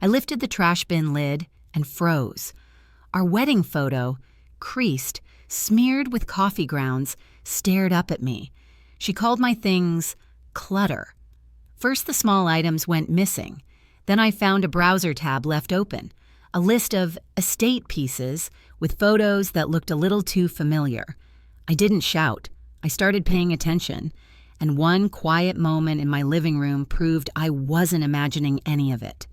I lifted the trash bin lid and froze. Our wedding photo, creased, smeared with coffee grounds, stared up at me. She called my things clutter. First, the small items went missing. Then I found a browser tab left open, a list of estate pieces with photos that looked a little too familiar. I didn't shout. I started paying attention, and one quiet moment in my living room proved I wasn't imagining any of it.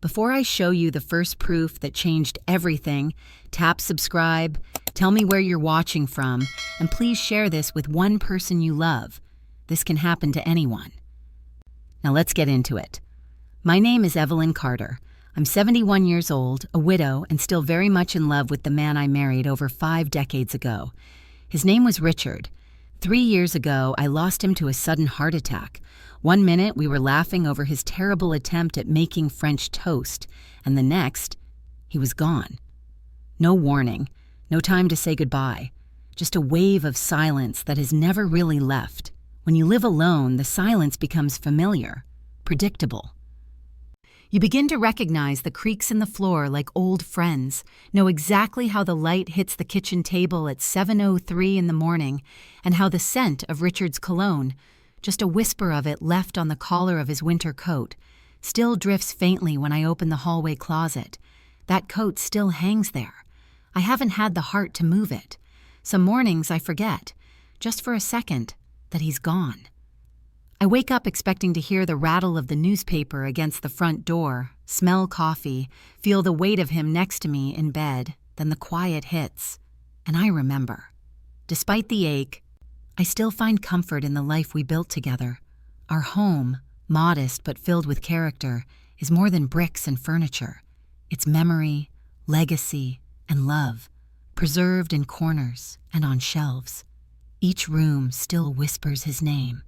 Before I show you the first proof that changed everything, tap subscribe, tell me where you're watching from, and please share this with one person you love. This can happen to anyone. Now let's get into it. My name is Evelyn Carter. I'm 71 years old, a widow, and still very much in love with the man I married over 5 decades ago. His name was Richard. 3 years ago, I lost him to a sudden heart attack. One minute, we were laughing over his terrible attempt at making French toast, and the next, he was gone. No warning, no time to say goodbye. Just a wave of silence that has never really left. When you live alone, the silence becomes familiar, predictable. You begin to recognize the creaks in the floor like old friends, know exactly how the light hits the kitchen table at 7:03 in the morning, and how the scent of Richard's cologne, just a whisper of it left on the collar of his winter coat, still drifts faintly when I open the hallway closet. That coat still hangs there. I haven't had the heart to move it. Some mornings I forget, just for a second, that he's gone. I wake up expecting to hear the rattle of the newspaper against the front door, smell coffee, feel the weight of him next to me in bed, then the quiet hits. And I remember. Despite the ache, I still find comfort in the life we built together. Our home, modest but filled with character, is more than bricks and furniture. It's memory, legacy, and love, preserved in corners and on shelves. Each room still whispers his name.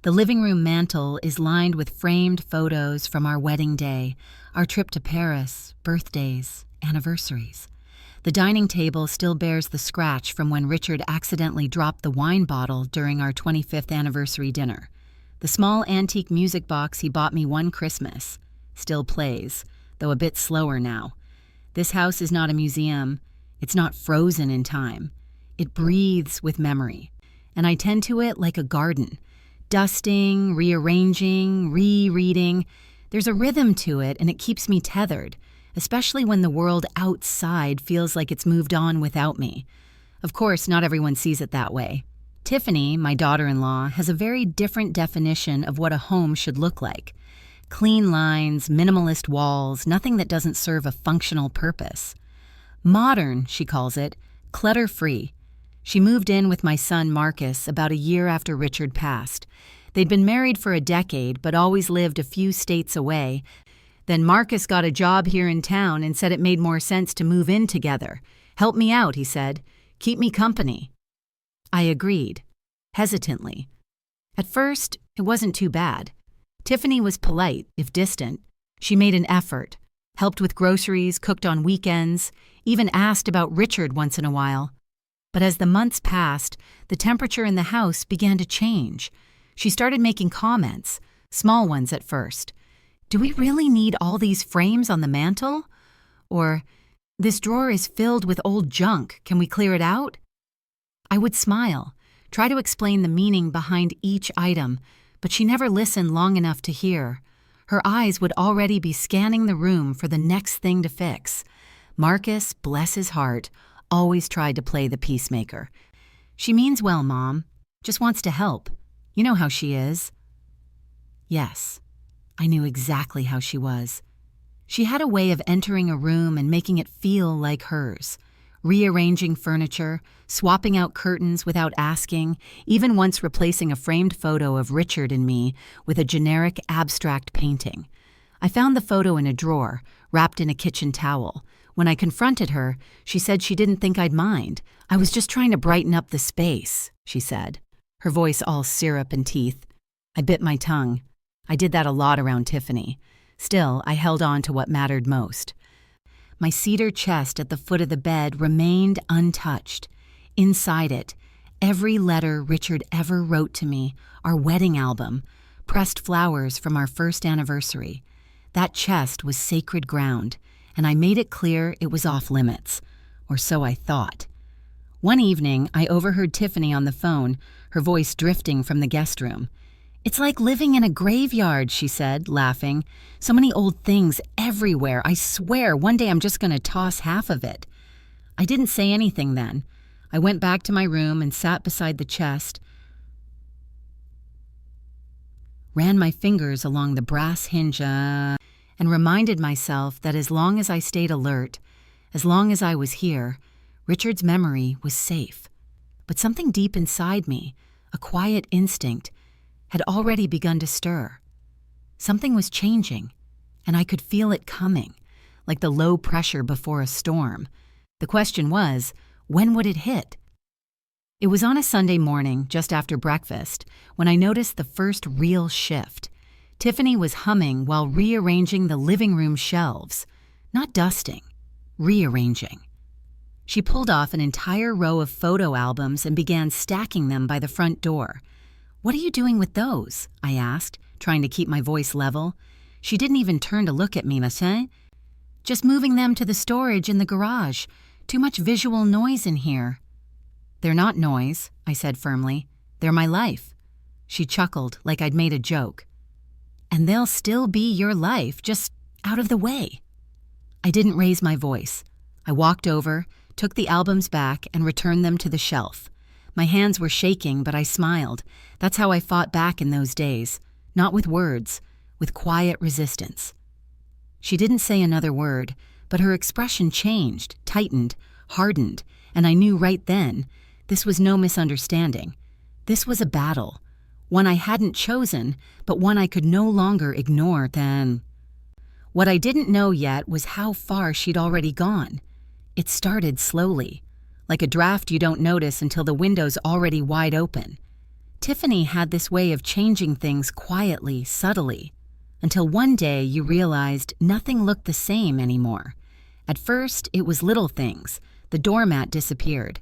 The living room mantel is lined with framed photos from our wedding day, our trip to Paris, birthdays, anniversaries. The dining table still bears the scratch from when Richard accidentally dropped the wine bottle during our 25th anniversary dinner. The small antique music box he bought me one Christmas still plays, though a bit slower now. This house is not a museum. It's not frozen in time. It breathes with memory, and I tend to it like a garden. Dusting, rearranging, rereading. There's a rhythm to it, and it keeps me tethered, especially when the world outside feels like it's moved on without me. Of course, not everyone sees it that way. Tiffany, my daughter-in-law, has a very different definition of what a home should look like. Clean lines, minimalist walls, nothing that doesn't serve a functional purpose. Modern, she calls it, clutter-free. She moved in with my son Marcus about a year after Richard passed. They'd been married for a decade, but always lived a few states away. Then Marcus got a job here in town and said it made more sense to move in together. "Help me out," he said. "Keep me company." I agreed, hesitantly. At first, it wasn't too bad. Tiffany was polite, if distant. She made an effort, helped with groceries, cooked on weekends, even asked about Richard once in a while. But as the months passed, the temperature in the house began to change. She started making comments, small ones at first. "Do we really need all these frames on the mantel?" Or, "This drawer is filled with old junk. Can we clear it out?" I would smile, try to explain the meaning behind each item, but she never listened long enough to hear. Her eyes would already be scanning the room for the next thing to fix. Marcus, bless his heart, always tried to play the peacemaker. "She means well, Mom. Just wants to help. You know how she is." Yes, I knew exactly how she was. She had a way of entering a room and making it feel like hers. Rearranging furniture, swapping out curtains without asking, even once replacing a framed photo of Richard and me with a generic abstract painting. I found the photo in a drawer, wrapped in a kitchen towel. When I confronted her, she said she didn't think I'd mind. "I was just trying to brighten up the space," she said, her voice all syrup and teeth. I bit my tongue. I did that a lot around Tiffany. Still, I held on to what mattered most. My cedar chest at the foot of the bed remained untouched. Inside it, every letter Richard ever wrote to me, our wedding album, pressed flowers from our first anniversary. That chest was sacred ground, and I made it clear it was off limits, or so I thought. One evening, I overheard Tiffany on the phone, her voice drifting from the guest room. "It's like living in a graveyard," she said, laughing. "So many old things everywhere. I swear, one day I'm just going to toss half of it." I didn't say anything then. I went back to my room and sat beside the chest, ran my fingers along the brass hinge, and reminded myself that as long as I stayed alert, as long as I was here, Richard's memory was safe. But something deep inside me, a quiet instinct, had already begun to stir. Something was changing, and I could feel it coming, like the low pressure before a storm. The question was, when would it hit? It was on a Sunday morning, just after breakfast, when I noticed the first real shift. Tiffany was humming while rearranging the living room shelves. Not dusting, rearranging. She pulled off an entire row of photo albums and began stacking them by the front door. "What are you doing with those?" I asked, trying to keep my voice level. She didn't even turn to look at me, "Monsieur." "Just moving them to the storage in the garage. Too much visual noise in here." "They're not noise," I said firmly. "They're my life." She chuckled like I'd made a joke. "And they'll still be your life, just out of the way." I didn't raise my voice. I walked over, took the albums back, and returned them to the shelf. My hands were shaking, but I smiled. That's how I fought back in those days. Not with words, with quiet resistance. She didn't say another word, but her expression changed, tightened, hardened, and I knew right then this was no misunderstanding. This was a battle, one I hadn't chosen, but one I could no longer ignore then. What I didn't know yet was how far she'd already gone. It started slowly, like a draft you don't notice until the window's already wide open. Tiffany had this way of changing things quietly, subtly, until one day you realized nothing looked the same anymore. At first, it was little things. The doormat disappeared.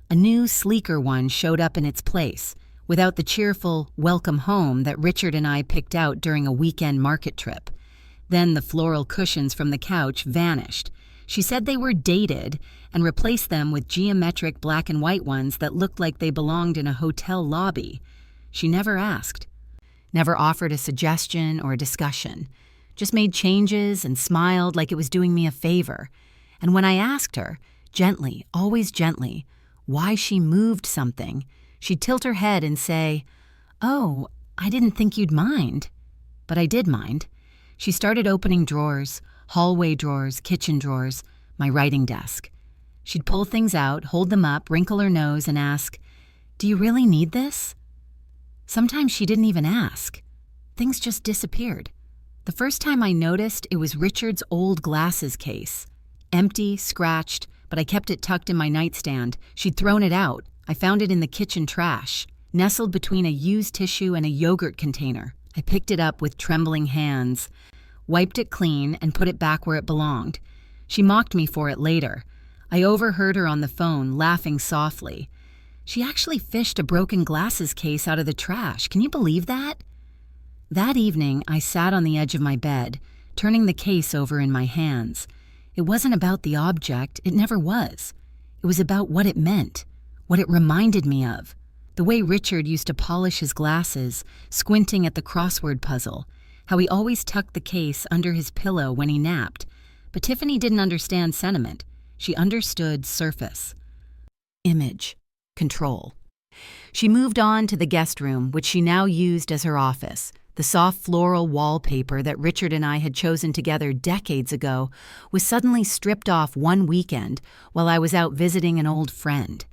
A new, sleeker one showed up in its place, without the cheerful welcome home that Richard and I picked out during a weekend market trip. Then the floral cushions from the couch vanished. She said they were dated and replaced them with geometric black and white ones that looked like they belonged in a hotel lobby. She never asked, never offered a suggestion or a discussion, just made changes and smiled like it was doing me a favor. And when I asked her, gently, always gently, why she moved something, she'd tilt her head and say, "Oh, I didn't think you'd mind." But I did mind. She started opening drawers, hallway drawers, kitchen drawers, my writing desk. She'd pull things out, hold them up, wrinkle her nose, and ask, "Do you really need this?" Sometimes she didn't even ask. Things just disappeared. The first time I noticed, it was Richard's old glasses case. Empty, scratched, but I kept it tucked in my nightstand. She'd thrown it out. I found it in the kitchen trash, nestled between a used tissue and a yogurt container. I picked it up with trembling hands, wiped it clean, and put it back where it belonged. She mocked me for it later. I overheard her on the phone, laughing softly. She actually fished a broken glasses case out of the trash. Can you believe that? That evening, I sat on the edge of my bed, turning the case over in my hands. It wasn't about the object, it never was. It was about what it meant, what it reminded me of. The way Richard used to polish his glasses, squinting at the crossword puzzle, how he always tucked the case under his pillow when he napped. But Tiffany didn't understand sentiment. She understood surface. Image. Control. She moved on to the guest room, which she now used as her office. The soft floral wallpaper that Richard and I had chosen together decades ago was suddenly stripped off one weekend while I was out visiting an old friend.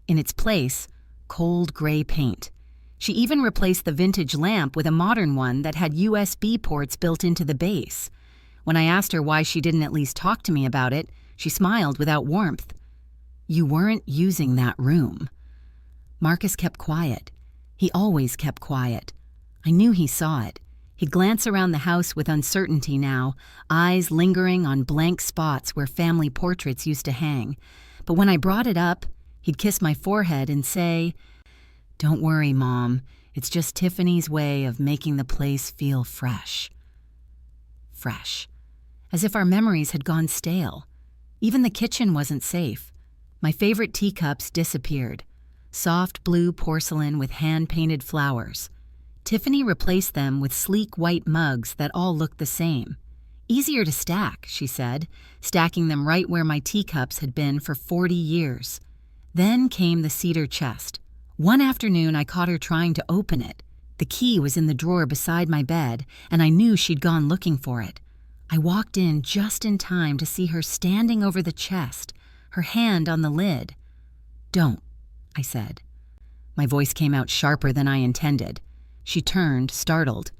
In its place, cold gray paint. She even replaced the vintage lamp with a modern one that had USB ports built into the base. When I asked her why she didn't at least talk to me about it, she smiled without warmth. "You weren't using that room." Marcus kept quiet. He always kept quiet. I knew he saw it. He'd glance around the house with uncertainty now, eyes lingering on blank spots where family portraits used to hang. But when I brought it up, he'd kiss my forehead and say, "Don't worry, Mom. It's just Tiffany's way of making the place feel fresh." fresh, as if our memories had gone stale. Even the kitchen wasn't safe. My favorite teacups disappeared, soft blue porcelain with hand-painted flowers. Tiffany replaced them with sleek white mugs that all looked the same. Easier to stack, she said, stacking them right where my teacups had been for 40 years. Then came the cedar chest. One afternoon, I caught her trying to open it. The key was in the drawer beside my bed, and I knew she'd gone looking for it. I walked in just in time to see her standing over the chest, her hand on the lid. "Don't," I said. My voice came out sharper than I intended. She turned, startled.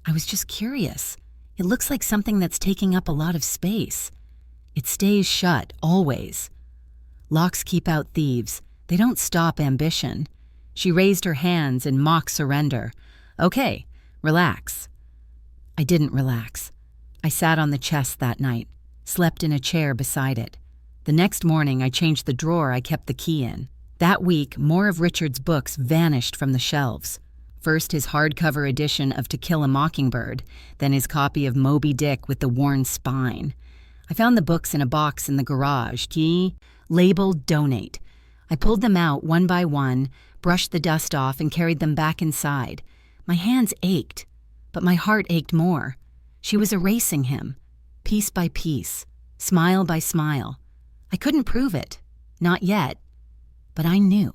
"I was just curious. It looks like something that's taking up a lot of space." "It stays shut, always. Locks keep out thieves. They don't stop ambition." She raised her hands in mock surrender. "Okay, relax." I didn't relax. I sat on the chest that night, slept in a chair beside it. The next morning, I changed the drawer I kept the key in. That week, more of Richard's books vanished from the shelves. First his hardcover edition of To Kill a Mockingbird, then his copy of Moby Dick with the worn spine. I found the books in a box in the garage, key labeled Donate. I pulled them out one by one, brushed the dust off, and carried them back inside. My hands ached, but my heart ached more. She was erasing him, piece by piece, smile by smile. I couldn't prove it, not yet, but I knew.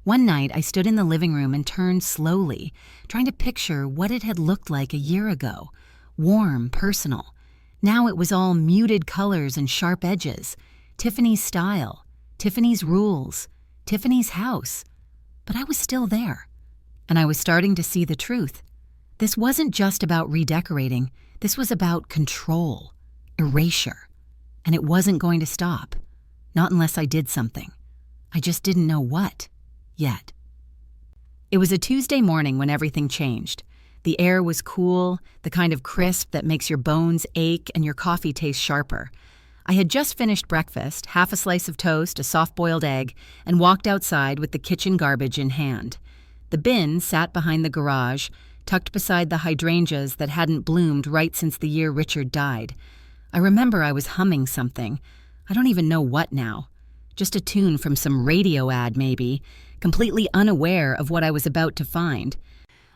One night, I stood in the living room and turned slowly, trying to picture what it had looked like a year ago. Warm, personal. Now it was all muted colors and sharp edges. Tiffany's style, Tiffany's rules, Tiffany's house. But I was still there, and I was starting to see the truth. This wasn't just about redecorating. This was about control, erasure. And it wasn't going to stop, not unless I did something. I just didn't know what. Yet. It was a Tuesday morning when everything changed. The air was cool, the kind of crisp that makes your bones ache and your coffee taste sharper. I had just finished breakfast, half a slice of toast, a soft-boiled egg, and walked outside with the kitchen garbage in hand. The bin sat behind the garage, tucked beside the hydrangeas that hadn't bloomed right since the year Richard died. I remember I was humming something. I don't even know what now. Just a tune from some radio ad, maybe, completely unaware of what I was about to find.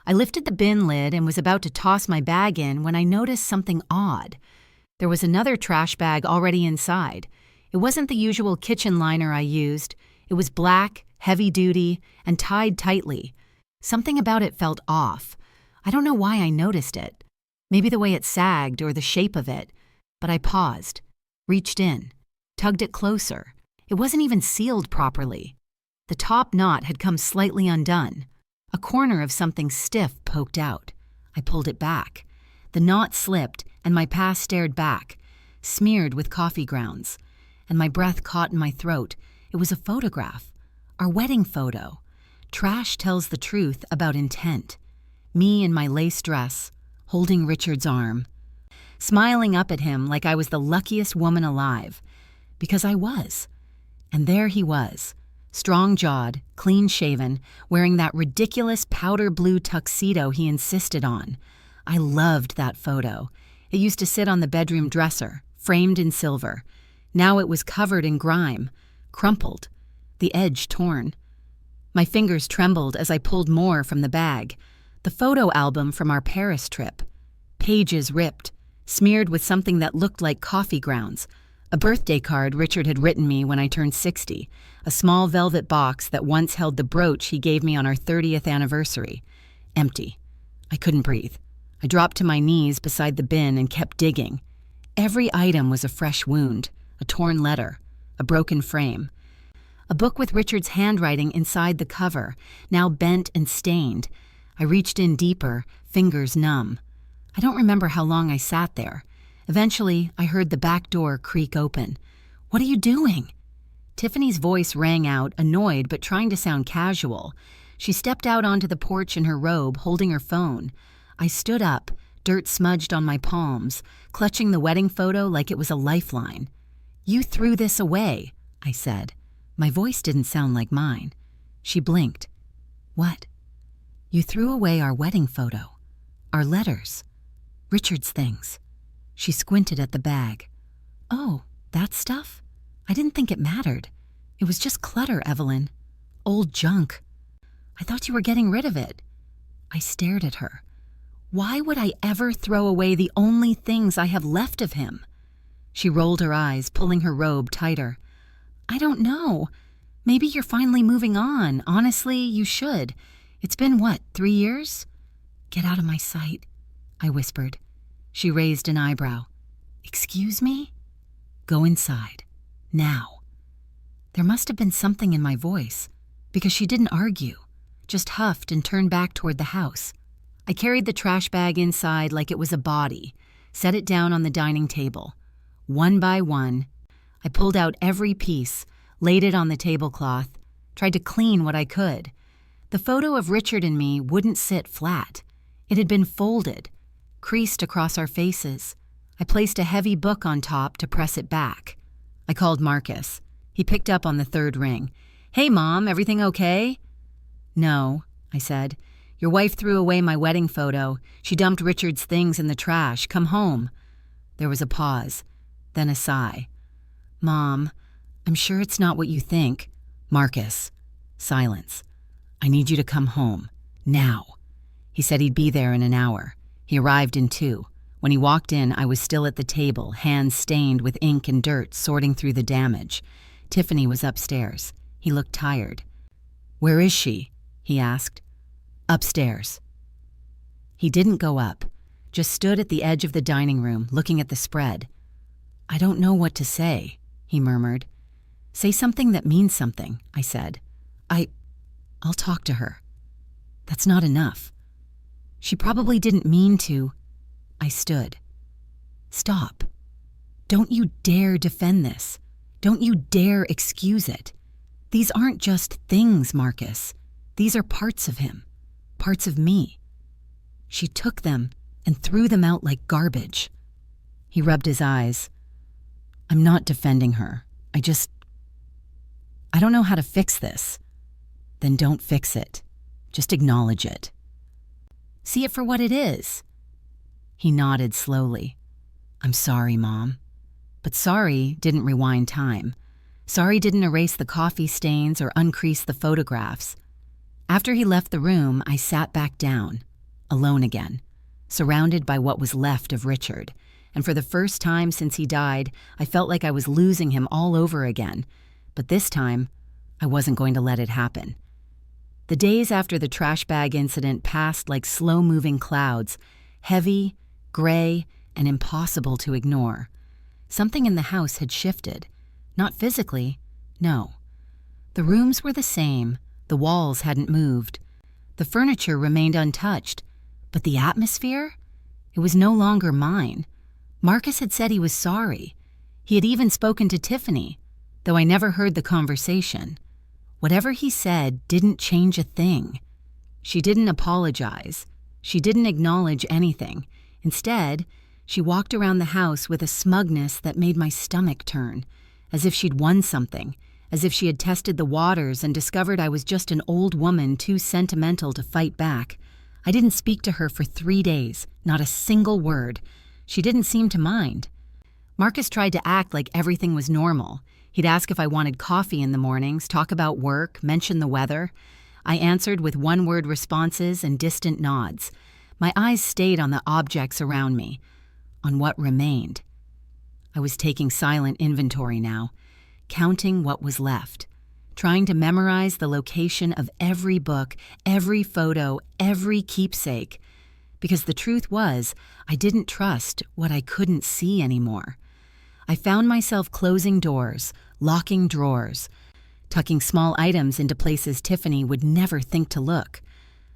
I lifted the bin lid and was about to toss my bag in when I noticed something odd. There was another trash bag already inside. It wasn't the usual kitchen liner I used. It was black, heavy-duty, and tied tightly. Something about it felt off. I don't know why I noticed it. Maybe the way it sagged or the shape of it. But I paused, reached in, tugged it closer. It wasn't even sealed properly. The top knot had come slightly undone. A corner of something stiff poked out. I pulled it back. The knot slipped, and my pass stared back, smeared with coffee grounds. And my breath caught in my throat. It was a photograph. Our wedding photo. Trash tells the truth about intent. Me in my lace dress, holding Richard's arm, smiling up at him like I was the luckiest woman alive. Because I was. And there he was, strong-jawed, clean-shaven, wearing that ridiculous powder blue tuxedo he insisted on. I loved that photo. It used to sit on the bedroom dresser, framed in silver. Now it was covered in grime, crumpled, the edge torn. My fingers trembled as I pulled more from the bag. The photo album from our Paris trip. Pages ripped, smeared with something that looked like coffee grounds. A birthday card Richard had written me when I turned 60, a small velvet box that once held the brooch he gave me on our 30th anniversary. Empty. I couldn't breathe. I dropped to my knees beside the bin and kept digging. Every item was a fresh wound, a torn letter, a broken frame. A book with Richard's handwriting inside the cover, now bent and stained. I reached in deeper, fingers numb. I don't remember how long I sat there. Eventually, I heard the back door creak open. "What are you doing?" Tiffany's voice rang out, annoyed but trying to sound casual. She stepped out onto the porch in her robe, holding her phone. I stood up, dirt smudged on my palms, clutching the wedding photo like it was a lifeline. "You threw this away," I said. My voice didn't sound like mine. She blinked. "What?" "You threw away our wedding photo. Our letters. Richard's things." She squinted at the bag. Oh, that stuff? I didn't think it mattered. It was just clutter, Evelyn. Old junk. I thought you were getting rid of it. I stared at her. Why would I ever throw away the only things I have left of him? She rolled her eyes, pulling her robe tighter. I don't know. Maybe you're finally moving on. Honestly, you should. It's been, 3 years? Get out of my sight, I whispered. She raised an eyebrow. Excuse me? Go inside. Now. There must have been something in my voice, because she didn't argue, just huffed and turned back toward the house. I carried the trash bag inside like it was a body, set it down on the dining table. One by one, I pulled out every piece, laid it on the tablecloth, tried to clean what I could. The photo of Richard and me wouldn't sit flat. It had been folded, creased across our faces. I placed a heavy book on top to press it back. I called Marcus. He picked up on the third ring. Hey, Mom, everything okay? No, I said. Your wife threw away my wedding photo. She dumped Richard's things in the trash. Come home. There was a pause, then a sigh. Mom, I'm sure it's not what you think. Marcus. Silence. I need you to come home. Now. He said he'd be there in an hour. He arrived in 2. When he walked in, I was still at the table, hands stained with ink and dirt, sorting through the damage. Tiffany was upstairs. He looked tired. Where is she? He asked. Upstairs. He didn't go up, just stood at the edge of the dining room, looking at the spread. I don't know what to say, he murmured. Say something that means something, I said. I'll talk to her. That's not enough. She probably didn't mean to. I stood. Stop. Don't you dare defend this. Don't you dare excuse it. These aren't just things, Marcus. These are parts of him. Parts of me. She took them and threw them out like garbage. He rubbed his eyes. I'm not defending her. I don't know how to fix this. Then don't fix it. Just acknowledge it. See it for what it is. He nodded slowly. I'm sorry, Mom. But sorry didn't rewind time. Sorry didn't erase the coffee stains or uncrease the photographs. After he left the room, I sat back down, alone again, surrounded by what was left of Richard. And for the first time since he died, I felt like I was losing him all over again. But this time, I wasn't going to let it happen. The days after the trash bag incident passed like slow-moving clouds, heavy, gray, and impossible to ignore. Something in the house had shifted. Not physically, no. The rooms were the same, the walls hadn't moved. The furniture remained untouched, but the atmosphere? It was no longer mine. Marcus had said he was sorry. He had even spoken to Tiffany, though I never heard the conversation. Whatever he said didn't change a thing. She didn't apologize. She didn't acknowledge anything. Instead, she walked around the house with a smugness that made my stomach turn, as if she'd won something, as if she had tested the waters and discovered I was just an old woman too sentimental to fight back. I didn't speak to her for 3 days, not a single word. She didn't seem to mind. Marcus tried to act like everything was normal. He'd ask if I wanted coffee in the mornings, talk about work, mention the weather. I answered with one-word responses and distant nods. My eyes stayed on the objects around me, on what remained. I was taking silent inventory now, counting what was left, trying to memorize the location of every book, every photo, every keepsake. Because the truth was, I didn't trust what I couldn't see anymore. I found myself closing doors, locking drawers, tucking small items into places Tiffany would never think to look.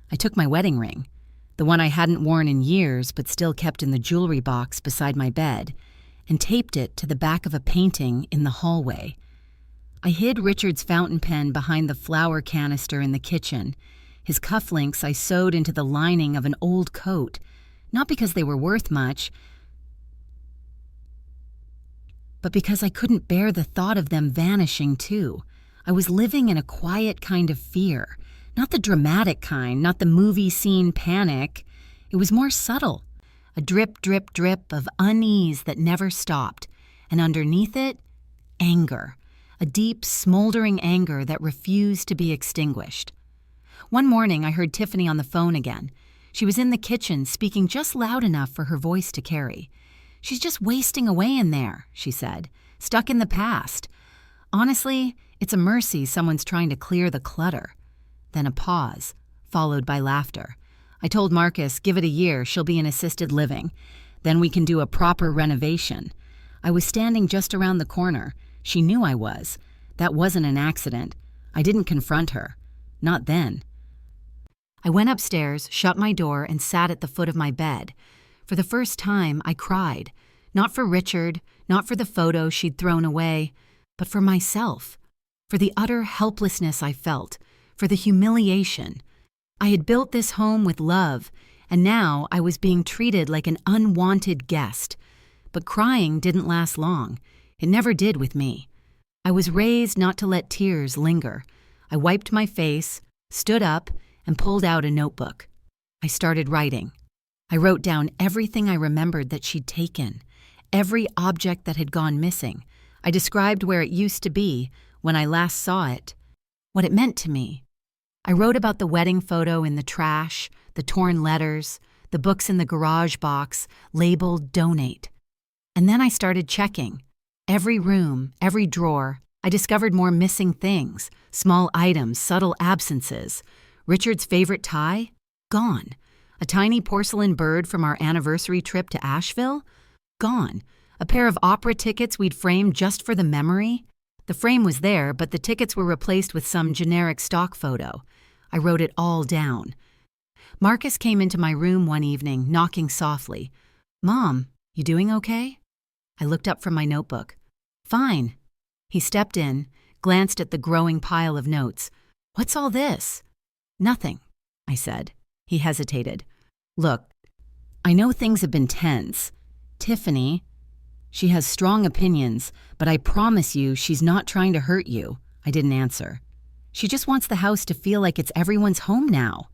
I took my wedding ring, the one I hadn't worn in years but still kept in the jewelry box beside my bed, and taped it to the back of a painting in the hallway. I hid Richard's fountain pen behind the flour canister in the kitchen. His cufflinks I sewed into the lining of an old coat, not because they were worth much, but because I couldn't bear the thought of them vanishing too. I was living in a quiet kind of fear, not the dramatic kind, not the movie scene panic. It was more subtle, a drip, drip, drip of unease that never stopped, and underneath it, anger, a deep, smoldering anger that refused to be extinguished. One morning, I heard Tiffany on the phone again. She was in the kitchen, speaking just loud enough for her voice to carry. "She's just wasting away in there," she said, "stuck in the past. Honestly, it's a mercy someone's trying to clear the clutter." Then a pause, followed by laughter. "I told Marcus, give it a year, she'll be in assisted living. Then we can do a proper renovation." I was standing just around the corner. She knew I was. That wasn't an accident. I didn't confront her. Not then. I went upstairs, shut my door, and sat at the foot of my bed. For the first time, I cried. Not for Richard, not for the photo she'd thrown away, but for myself. For the utter helplessness I felt. For the humiliation. I had built this home with love, and now I was being treated like an unwanted guest. But crying didn't last long. It never did with me. I was raised not to let tears linger. I wiped my face, stood up, and pulled out a notebook. I started writing. I wrote down everything I remembered that she'd taken, every object that had gone missing. I described where it used to be, when I last saw it, what it meant to me. I wrote about the wedding photo in the trash, the torn letters, the books in the garage box, labeled "Donate." And then I started checking. Every room, every drawer. I discovered more missing things, small items, subtle absences. Richard's favorite tie? Gone. A tiny porcelain bird from our anniversary trip to Asheville? Gone. A pair of opera tickets we'd framed just for the memory? The frame was there, but the tickets were replaced with some generic stock photo. I wrote it all down. Marcus came into my room one evening, knocking softly. "Mom, you doing okay?" I looked up from my notebook. "Fine." He stepped in, glanced at the growing pile of notes. "What's all this?" "Nothing," I said. He hesitated. "Look, I know things have been tense. Tiffany, she has strong opinions, but I promise you she's not trying to hurt you." I didn't answer. "She just wants the house to feel like it's everyone's home now."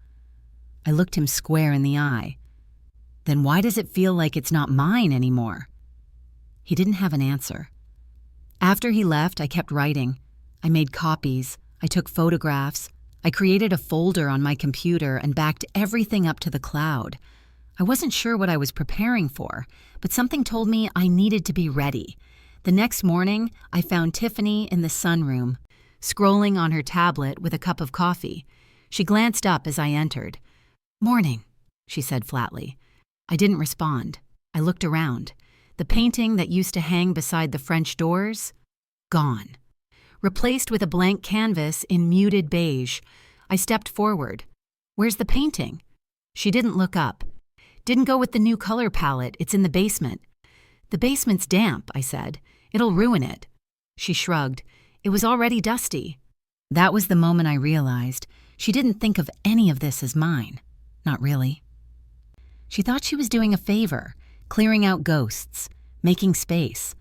I looked him square in the eye. "Then why does it feel like it's not mine anymore?" He didn't have an answer. After he left, I kept writing. I made copies. I took photographs. I created a folder on my computer and backed everything up to the cloud. I wasn't sure what I was preparing for, but something told me I needed to be ready. The next morning, I found Tiffany in the sunroom, scrolling on her tablet with a cup of coffee. She glanced up as I entered. "Morning," she said flatly. I didn't respond. I looked around. The painting that used to hang beside the French doors? Gone. Replaced with a blank canvas in muted beige. I stepped forward. "Where's the painting?" She didn't look up. "Didn't go with the new color palette. It's in the basement." "The basement's damp," I said. "It'll ruin it." She shrugged. "It was already dusty." That was the moment I realized she didn't think of any of this as mine. Not really. She thought she was doing a favor, clearing out ghosts, making space.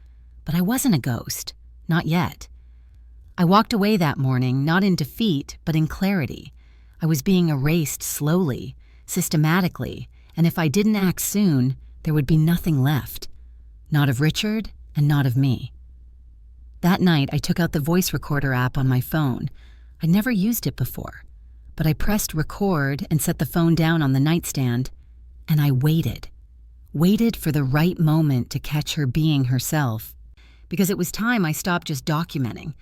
But I wasn't a ghost. Not yet. I walked away that morning, not in defeat, but in clarity. I was being erased slowly, systematically, and if I didn't act soon, there would be nothing left. Not of Richard, and not of me. That night, I took out the voice recorder app on my phone. I'd never used it before, but I pressed record and set the phone down on the nightstand, and I waited. Waited for the right moment to catch her being herself. Because it was time I stopped just documenting.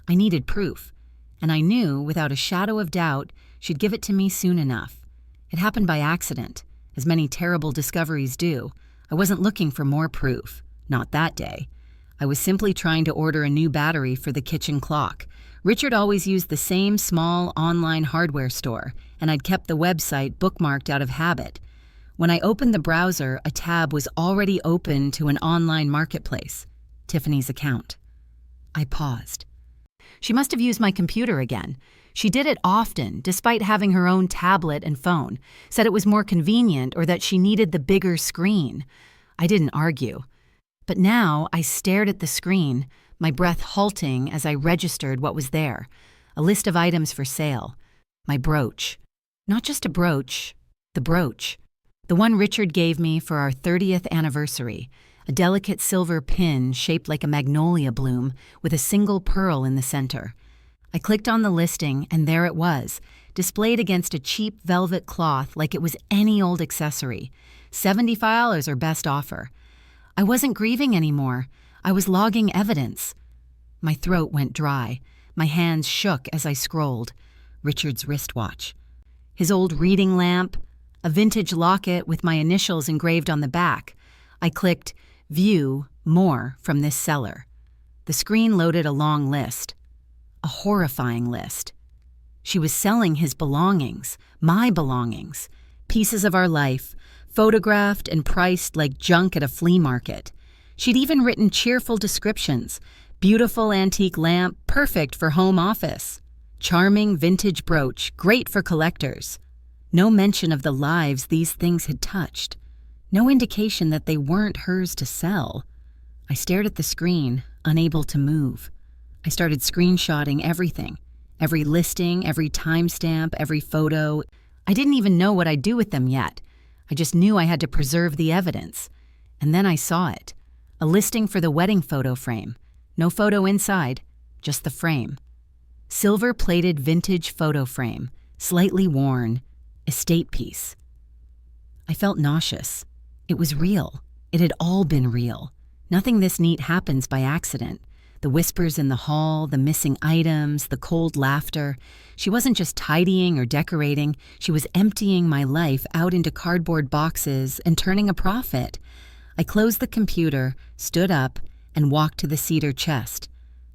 I needed proof, and I knew, without a shadow of doubt, she'd give it to me soon enough. It happened by accident, as many terrible discoveries do. I wasn't looking for more proof. Not that day. I was simply trying to order a new battery for the kitchen clock. Richard always used the same small online hardware store, and I'd kept the website bookmarked out of habit. When I opened the browser, a tab was already open to an online marketplace, Tiffany's account. I paused. She must have used my computer again. She did it often, despite having her own tablet and phone, said it was more convenient or that she needed the bigger screen. I didn't argue. But now I stared at the screen, my breath halting as I registered what was there. A list of items for sale. My brooch. Not just a brooch, the brooch. The one Richard gave me for our 30th anniversary, a delicate silver pin shaped like a magnolia bloom with a single pearl in the center. I clicked on the listing, and there it was, displayed against a cheap velvet cloth like it was any old accessory. $70 or best offer. I wasn't grieving anymore. I was logging evidence. My throat went dry. My hands shook as I scrolled. Richard's wristwatch. His old reading lamp. A vintage locket with my initials engraved on the back. I clicked, View More from this seller. The screen loaded a long list. A horrifying list. She was selling his belongings, my belongings, pieces of our life, photographed and priced like junk at a flea market. She'd even written cheerful descriptions. Beautiful antique lamp, perfect for home office. Charming vintage brooch, great for collectors. No mention of the lives these things had touched. No indication that they weren't hers to sell. I stared at the screen, unable to move. I started screenshotting everything. Every listing, every timestamp, every photo. I didn't even know what I'd do with them yet. I just knew I had to preserve the evidence. And then I saw it. A listing for the wedding photo frame. No photo inside, just the frame. Silver-plated vintage photo frame, slightly worn, estate piece. I felt nauseous. It was real. It had all been real. Nothing this neat happens by accident. The whispers in the hall, the missing items, the cold laughter. She wasn't just tidying or decorating. She was emptying my life out into cardboard boxes and turning a profit. I closed the computer, stood up, and walked to the cedar chest.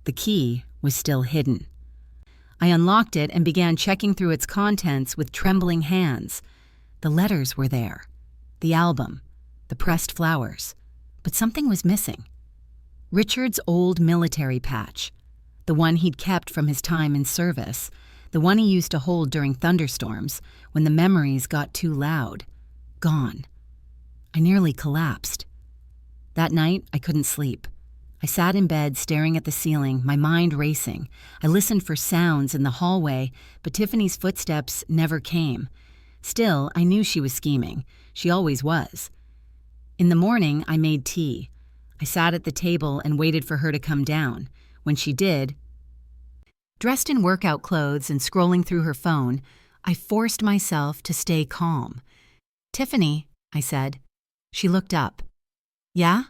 The key was still hidden. I unlocked it and began checking through its contents with trembling hands. The letters were there. The album. The pressed flowers. But something was missing. Richard's old military patch. The one he'd kept from his time in service. The one he used to hold during thunderstorms when the memories got too loud. Gone. I nearly collapsed. That night, I couldn't sleep. I sat in bed staring at the ceiling, my mind racing. I listened for sounds in the hallway, but Tiffany's footsteps never came. Still, I knew she was scheming. She always was. In the morning, I made tea. I sat at the table and waited for her to come down. When she did, dressed in workout clothes and scrolling through her phone, I forced myself to stay calm. "Tiffany," I said. She looked up. "Yeah?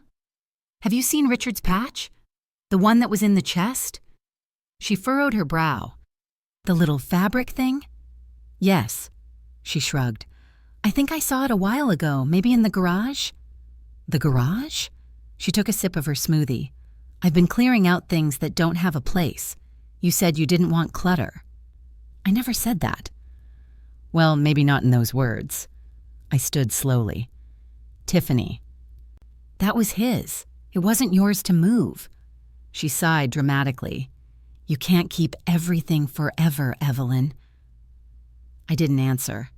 Have you seen Richard's patch? The one that was in the chest?" She furrowed her brow. "The little fabric thing?" "Yes." She shrugged. "I think I saw it a while ago, maybe in the garage." "The garage?" She took a sip of her smoothie. "I've been clearing out things that don't have a place. You said you didn't want clutter." "I never said that." "Well, maybe not in those words." I stood slowly. "Tiffany." "That was his. It wasn't yours to move." She sighed dramatically. "You can't keep everything forever, Evelyn." I didn't answer.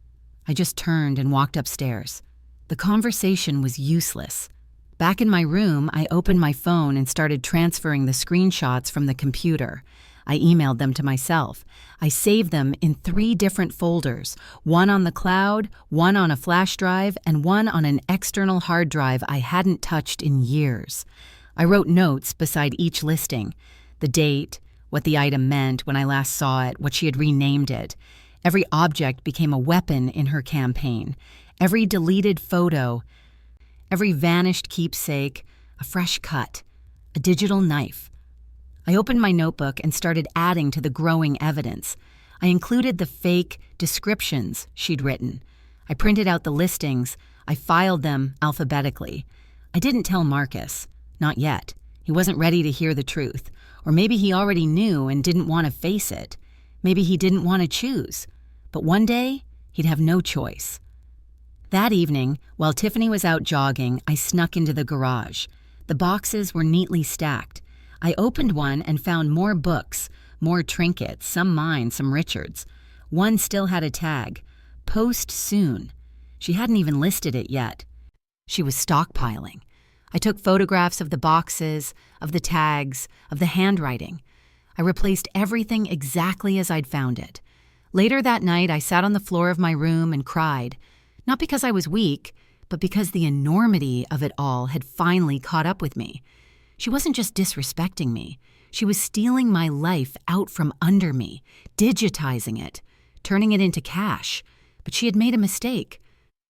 I just turned and walked upstairs. The conversation was useless. Back in my room, I opened my phone and started transferring the screenshots from the computer. I emailed them to myself. I saved them in 3 different folders, one on the cloud, one on a flash drive, and one on an external hard drive I hadn't touched in years. I wrote notes beside each listing, the date, what the item meant when I last saw it, what she had renamed it. Every object became a weapon in her campaign. Every deleted photo, every vanished keepsake, a fresh cut, a digital knife. I opened my notebook and started adding to the growing evidence. I included the fake descriptions she'd written. I printed out the listings. I filed them alphabetically. I didn't tell Marcus. Not yet. He wasn't ready to hear the truth. Or maybe he already knew and didn't want to face it. Maybe he didn't want to choose. But one day, he'd have no choice. That evening, while Tiffany was out jogging, I snuck into the garage. The boxes were neatly stacked. I opened one and found more books, more trinkets, some mine, some Richard's. One still had a tag, "Post soon." She hadn't even listed it yet. She was stockpiling. I took photographs of the boxes, of the tags, of the handwriting. I replaced everything exactly as I'd found it. Later that night, I sat on the floor of my room and cried. Not because I was weak, but because the enormity of it all had finally caught up with me. She wasn't just disrespecting me. She was stealing my life out from under me, digitizing it, turning it into cash. But she had made a mistake.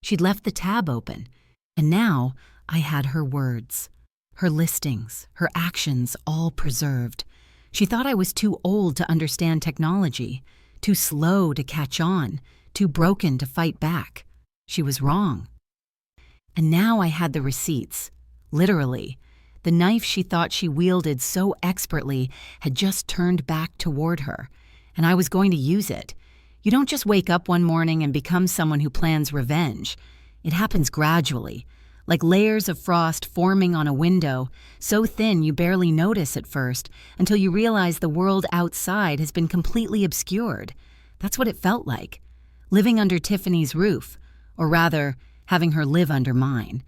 She'd left the tab open. And now I had her words, her listings, her actions all preserved. She thought I was too old to understand technology, too slow to catch on, too broken to fight back. She was wrong. And now I had the receipts, literally. The knife she thought she wielded so expertly had just turned back toward her, and I was going to use it. You don't just wake up one morning and become someone who plans revenge. It happens gradually, like layers of frost forming on a window, so thin you barely notice at first, until you realize the world outside has been completely obscured. That's what it felt like, living under Tiffany's roof, or rather, having her live under mine.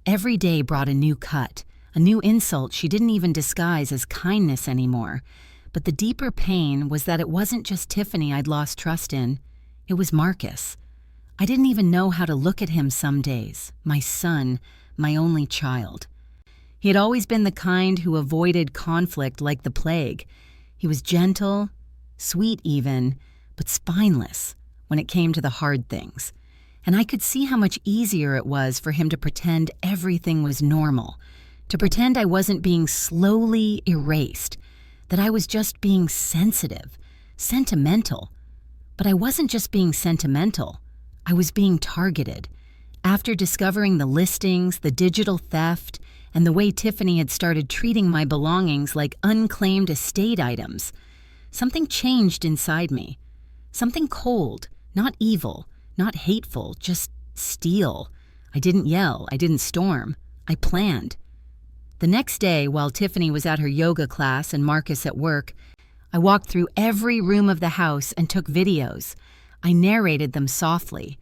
Every day brought a new cut, a new insult she didn't even disguise as kindness anymore. But the deeper pain was that it wasn't just Tiffany I'd lost trust in. It was Marcus. I didn't even know how to look at him some days, my son, my only child. He had always been the kind who avoided conflict like the plague. He was gentle, sweet even, but spineless when it came to the hard things. And I could see how much easier it was for him to pretend everything was normal, to pretend I wasn't being slowly erased, that I was just being sensitive, sentimental. But I wasn't just being sentimental. I was being targeted. After discovering the listings, the digital theft, and the way Tiffany had started treating my belongings like unclaimed estate items, something changed inside me. Something cold, not evil, not hateful, just steel. I didn't yell, I didn't storm. I planned. The next day, while Tiffany was at her yoga class and Marcus at work, I walked through every room of the house and took videos. I narrated them softly.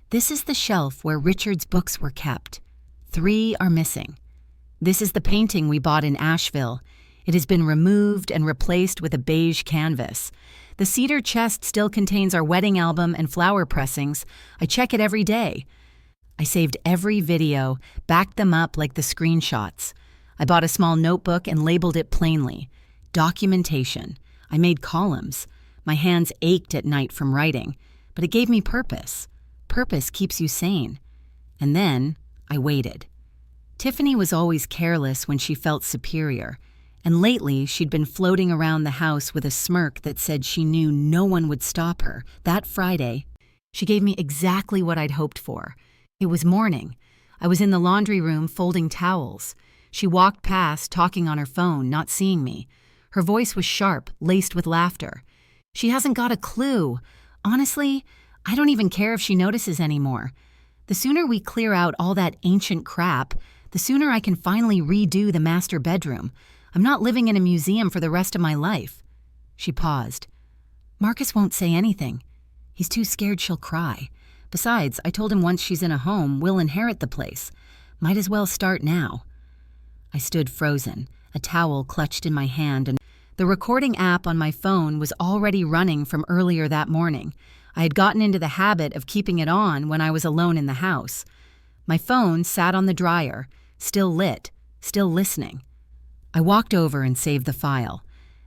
This is the shelf where Richard's books were kept. 3 are missing. This is the painting we bought in Asheville. It has been removed and replaced with a beige canvas. The cedar chest still contains our wedding album and flower pressings. I check it every day. I saved every video, backed them up like the screenshots. I bought a small notebook and labeled it plainly. Documentation. I made columns. My hands ached at night from writing, but it gave me purpose. Purpose keeps you sane. And then I waited. Tiffany was always careless when she felt superior, and lately she'd been floating around the house with a smirk that said she knew no one would stop her. That Friday, she gave me exactly what I'd hoped for. It was morning. I was in the laundry room folding towels. She walked past, talking on her phone, not seeing me. Her voice was sharp, laced with laughter. She hasn't got a clue. Honestly, I don't even care if she notices anymore. The sooner we clear out all that ancient crap, the sooner I can finally redo the master bedroom. I'm not living in a museum for the rest of my life. She paused. Marcus won't say anything. He's too scared she'll cry. Besides, I told him once she's in a home, we'll inherit the place. Might as well start now. I stood frozen, a towel clutched in my hand, and the recording app on my phone was already running from earlier that morning. I had gotten into the habit of keeping it on when I was alone in the house. My phone sat on the dryer, still lit, still listening. I walked over and saved the file.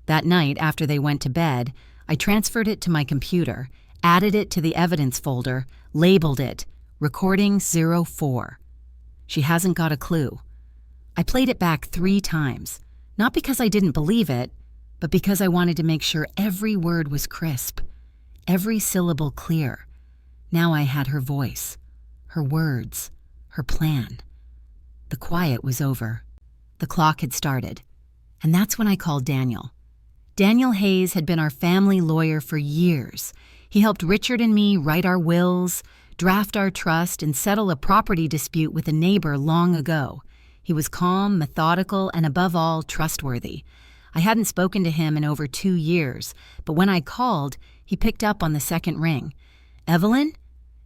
That night, after they went to bed, I transferred it to my computer, added it to the evidence folder, labeled it Recording 04. She hasn't got a clue. I played it back 3 times, not because I didn't believe it, but because I wanted to make sure every word was crisp, every syllable clear. Now I had her voice, her words, her plan. The quiet was over. The clock had started. And that's when I called Daniel. Daniel Hayes had been our family lawyer for years. He helped Richard and me write our wills, draft our trust, and settle a property dispute with a neighbor long ago. He was calm, methodical, and above all, trustworthy. I hadn't spoken to him in over 2 years, but when I called, he picked up on the second ring. Evelyn?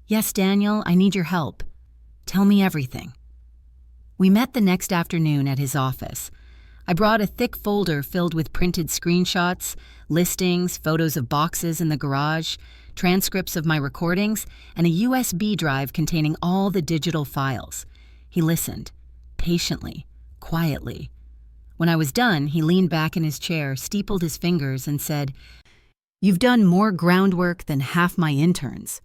Yes, Daniel, I need your help. Tell me everything. We met the next afternoon at his office. I brought a thick folder filled with printed screenshots, listings, photos of boxes in the garage, transcripts of my recordings, and a USB drive containing all the digital files. He listened, patiently, quietly. When I was done, he leaned back in his chair, steepled his fingers, and said, "You've done more groundwork than half my interns."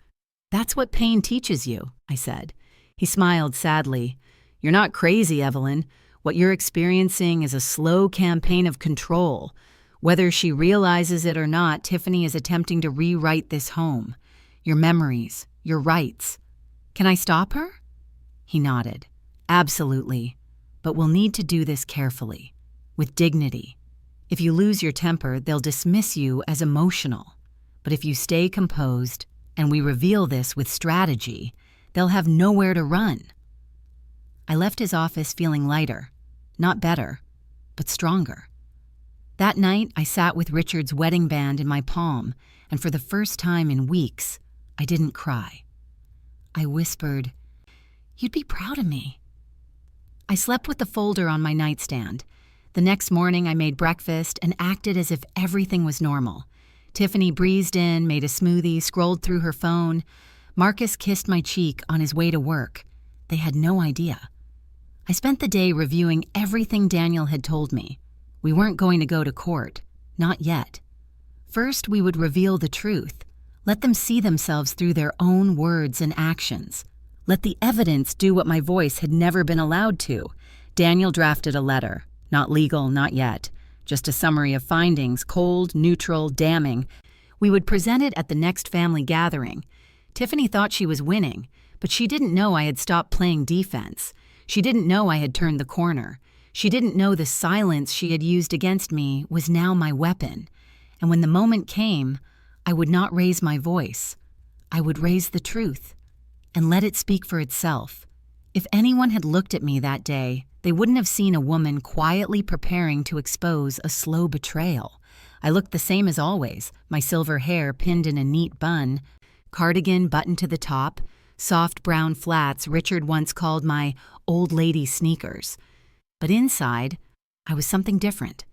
"That's what pain teaches you," I said. He smiled sadly. "You're not crazy, Evelyn. What you're experiencing is a slow campaign of control. Whether she realizes it or not, Tiffany is attempting to rewrite this home. Your memories, your rights. Can I stop her?" He nodded. "Absolutely. But we'll need to do this carefully, with dignity. If you lose your temper, they'll dismiss you as emotional. But if you stay composed, and we reveal this with strategy, they'll have nowhere to run." I left his office feeling lighter, not better, but stronger. That night, I sat with Richard's wedding band in my palm, and for the first time in weeks, I didn't cry. I whispered, "You'd be proud of me." I slept with the folder on my nightstand. The next morning, I made breakfast and acted as if everything was normal. Tiffany breezed in, made a smoothie, scrolled through her phone. Marcus kissed my cheek on his way to work. They had no idea. I spent the day reviewing everything Daniel had told me. We weren't going to go to court. Not yet. First, we would reveal the truth. Let them see themselves through their own words and actions. Let the evidence do what my voice had never been allowed to. Daniel drafted a letter. Not legal, not yet. Just a summary of findings, cold, neutral, damning. We would present it at the next family gathering. Tiffany thought she was winning, but she didn't know I had stopped playing defense. She didn't know I had turned the corner. She didn't know the silence she had used against me was now my weapon. And when the moment came, I would not raise my voice. I would raise the truth and let it speak for itself. If anyone had looked at me that day, they wouldn't have seen a woman quietly preparing to expose a slow betrayal. I looked the same as always, my silver hair pinned in a neat bun, cardigan buttoned to the top, soft brown flats Richard once called my old lady sneakers. But inside, I was something different.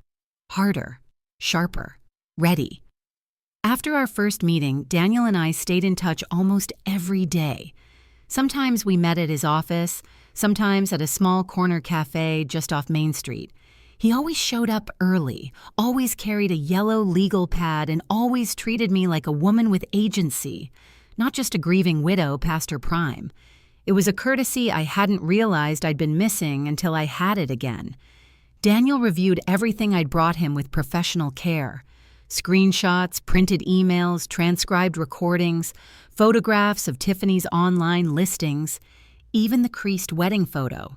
Harder, sharper, ready. After our first meeting, Daniel and I stayed in touch almost every day. Sometimes we met at his office, sometimes at a small corner cafe just off Main Street. He always showed up early, always carried a yellow legal pad, and always treated me like a woman with agency, not just a grieving widow past her prime. It was a courtesy I hadn't realized I'd been missing until I had it again. Daniel reviewed everything I'd brought him with professional care. Screenshots, printed emails, transcribed recordings, photographs of Tiffany's online listings, even the creased wedding photo.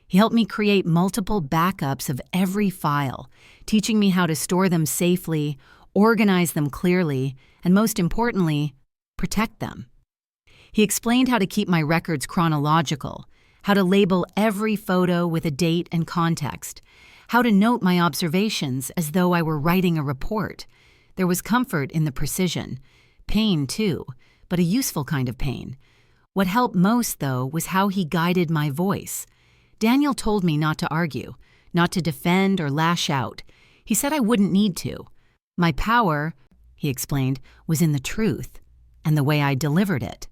He helped me create multiple backups of every file, teaching me how to store them safely, organize them clearly, and most importantly, protect them. He explained how to keep my records chronological, how to label every photo with a date and context, how to note my observations as though I were writing a report. There was comfort in the precision. Pain, too, but a useful kind of pain. What helped most, though, was how he guided my voice. Daniel told me not to argue, not to defend or lash out. He said I wouldn't need to. My power, he explained, was in the truth and the way I delivered it.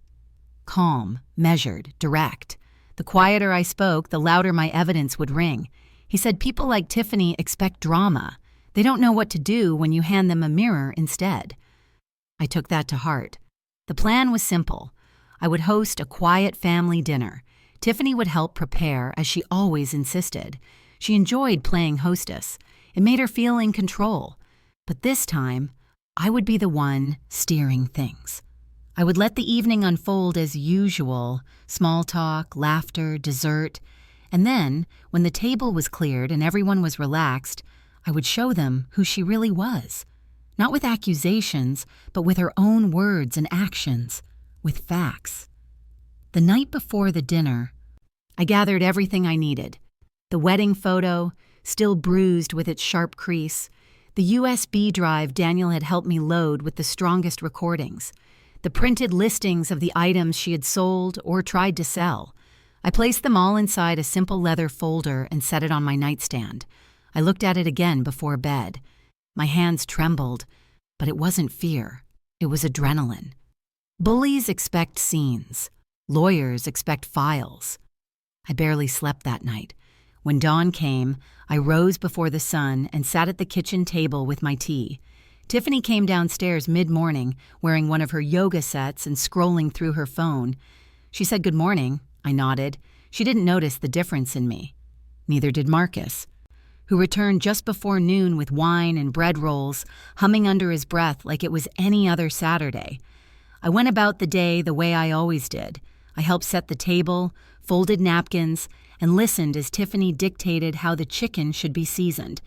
Calm, measured, direct. The quieter I spoke, the louder my evidence would ring. He said people like Tiffany expect drama. They don't know what to do when you hand them a mirror instead. I took that to heart. The plan was simple. I would host a quiet family dinner. Tiffany would help prepare, as she always insisted. She enjoyed playing hostess. It made her feel in control. But this time, I would be the one steering things. I would let the evening unfold as usual, small talk, laughter, dessert. And then, when the table was cleared and everyone was relaxed, I would show them who she really was. Not with accusations, but with her own words and actions, with facts. The night before the dinner, I gathered everything I needed. The wedding photo, still bruised with its sharp crease. The USB drive Daniel had helped me load with the strongest recordings. The printed listings of the items she had sold or tried to sell. I placed them all inside a simple leather folder and set it on my nightstand. I looked at it again before bed. My hands trembled, but it wasn't fear. It was adrenaline. Bullies expect scenes. Lawyers expect files. I barely slept that night. When dawn came, I rose before the sun and sat at the kitchen table with my tea. Tiffany came downstairs mid-morning, wearing one of her yoga sets and scrolling through her phone. She said good morning. I nodded. She didn't notice the difference in me. Neither did Marcus, who returned just before noon with wine and bread rolls, humming under his breath like it was any other Saturday. I went about the day the way I always did. I helped set the table, folded napkins, and listened as Tiffany dictated how the chicken should be seasoned.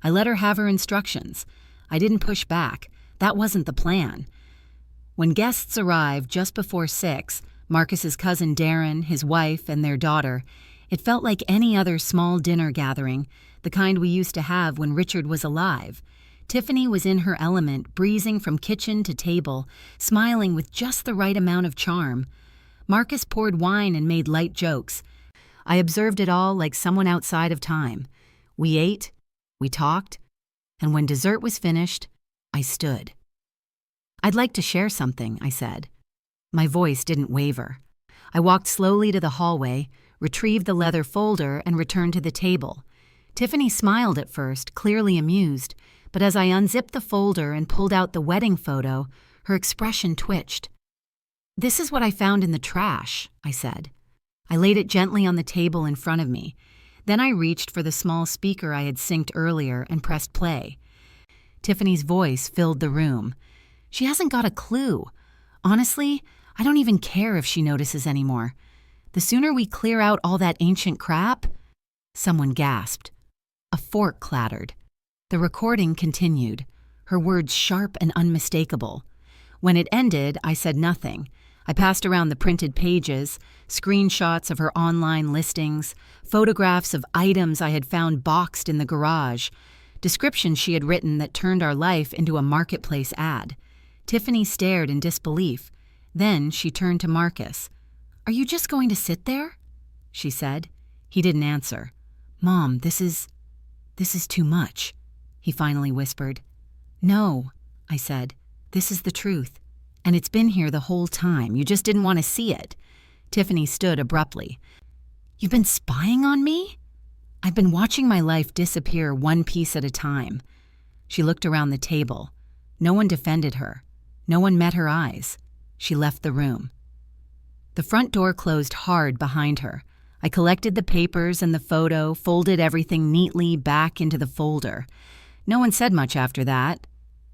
I let her have her instructions. I didn't push back. That wasn't the plan. When guests arrived just before 6, Marcus's cousin Darren, his wife, and their daughter, it felt like any other small dinner gathering, the kind we used to have when Richard was alive. Tiffany was in her element, breezing from kitchen to table, smiling with just the right amount of charm. Marcus poured wine and made light jokes. I observed it all like someone outside of time. We ate, we talked, and when dessert was finished, I stood. "I'd like to share something," I said. My voice didn't waver. I walked slowly to the hallway, retrieved the leather folder, and returned to the table. Tiffany smiled at first, clearly amused, but as I unzipped the folder and pulled out the wedding photo, her expression twitched. "This is what I found in the trash," I said. I laid it gently on the table in front of me. Then I reached for the small speaker I had synced earlier and pressed play. Tiffany's voice filled the room. She hasn't got a clue. Honestly, I don't even care if she notices anymore. The sooner we clear out all that ancient crap— Someone gasped. A fork clattered. The recording continued, her words sharp and unmistakable. When it ended, I said nothing. I passed around the printed pages, screenshots of her online listings, photographs of items I had found boxed in the garage, descriptions she had written that turned our life into a marketplace ad. Tiffany stared in disbelief. Then she turned to Marcus. "Are you just going to sit there?" she said. He didn't answer. "Mom, this is too much," he finally whispered. "No," I said. "This is the truth. And it's been here the whole time. You just didn't want to see it." Tiffany stood abruptly. "You've been spying on me?" "I've been watching my life disappear one piece at a time." She looked around the table. No one defended her. No one met her eyes. She left the room. The front door closed hard behind her. I collected the papers and the photo, folded everything neatly back into the folder. No one said much after that.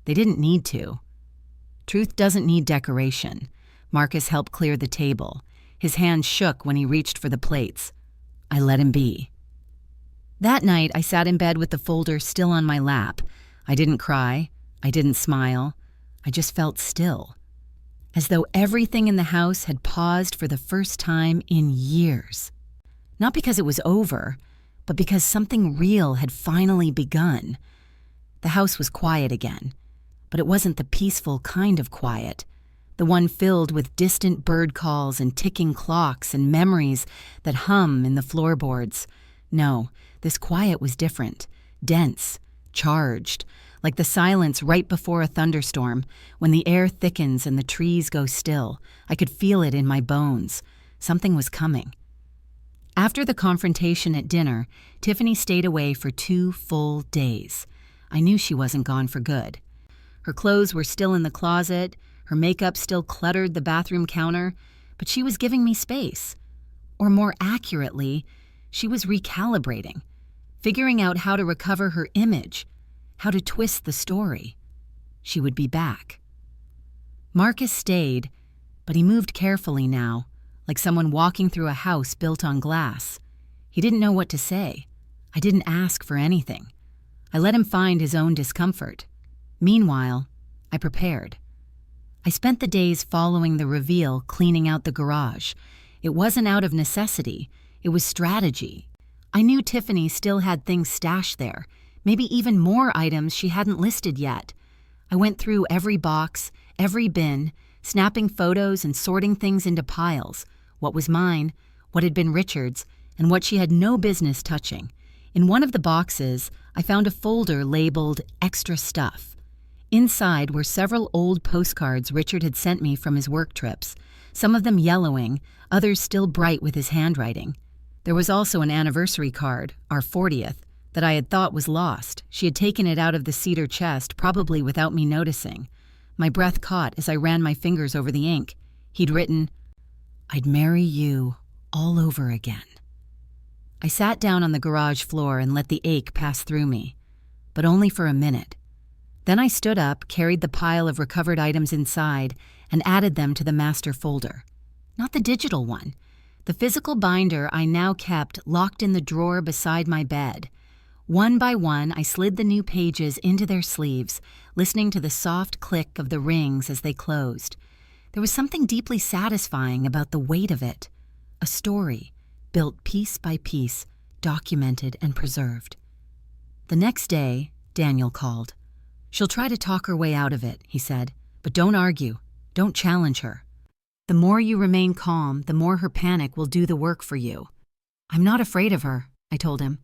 They didn't need to. Truth doesn't need decoration. Marcus helped clear the table. His hand shook when he reached for the plates. I let him be. That night, I sat in bed with the folder still on my lap. I didn't cry. I didn't smile. I just felt still, as though everything in the house had paused for the first time in years. Not because it was over, but because something real had finally begun. The house was quiet again, but it wasn't the peaceful kind of quiet, the one filled with distant bird calls and ticking clocks and memories that hum in the floorboards. No, this quiet was different, dense, charged, like the silence right before a thunderstorm, when the air thickens and the trees go still. I could feel it in my bones. Something was coming. After the confrontation at dinner, Tiffany stayed away for 2 full days. I knew she wasn't gone for good. Her clothes were still in the closet, her makeup still cluttered the bathroom counter, but she was giving me space. Or more accurately, she was recalibrating, figuring out how to recover her image, how to twist the story. She would be back. Marcus stayed, but he moved carefully now, like someone walking through a house built on glass. He didn't know what to say. I didn't ask for anything. I let him find his own discomfort. Meanwhile, I prepared. I spent the days following the reveal cleaning out the garage. It wasn't out of necessity. It was strategy. I knew Tiffany still had things stashed there, maybe even more items she hadn't listed yet. I went through every box, every bin, snapping photos and sorting things into piles, what was mine, what had been Richard's, and what she had no business touching. In one of the boxes, I found a folder labeled Extra Stuff. Inside were several old postcards Richard had sent me from his work trips, some of them yellowing, others still bright with his handwriting. There was also an anniversary card, our 40th, that I had thought was lost. She had taken it out of the cedar chest, probably without me noticing. My breath caught as I ran my fingers over the ink. He'd written, "I'd marry you all over again." I sat down on the garage floor and let the ache pass through me, but only for a minute. Then I stood up, carried the pile of recovered items inside, and added them to the master folder. Not the digital one. The physical binder I now kept locked in the drawer beside my bed. One by one, I slid the new pages into their sleeves, listening to the soft click of the rings as they closed. There was something deeply satisfying about the weight of it. A story, built piece by piece, documented and preserved. The next day, Daniel called. "She'll try to talk her way out of it," he said, "but don't argue. Don't challenge her. The more you remain calm, the more her panic will do the work for you." "I'm not afraid of her," I told him.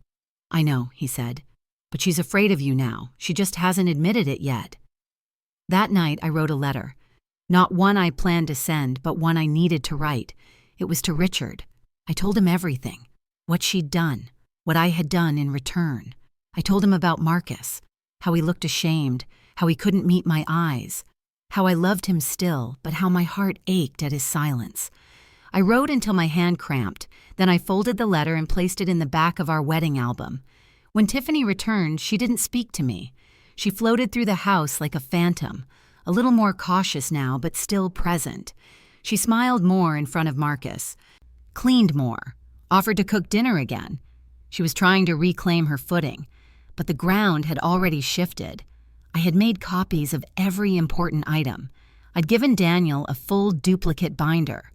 "I know," he said, "but she's afraid of you now. She just hasn't admitted it yet." That night, I wrote a letter. Not one I planned to send, but one I needed to write. It was to Richard. I told him everything. What she'd done. What I had done in return. I told him about Marcus. How he looked ashamed. How he couldn't meet my eyes. How I loved him still, but how my heart ached at his silence. I wrote until my hand cramped. Then I folded the letter and placed it in the back of our wedding album. When Tiffany returned, she didn't speak to me. She floated through the house like a phantom, a little more cautious now, but still present. She smiled more in front of Marcus, cleaned more, offered to cook dinner again. She was trying to reclaim her footing, but the ground had already shifted. I had made copies of every important item. I'd given Daniel a full duplicate binder.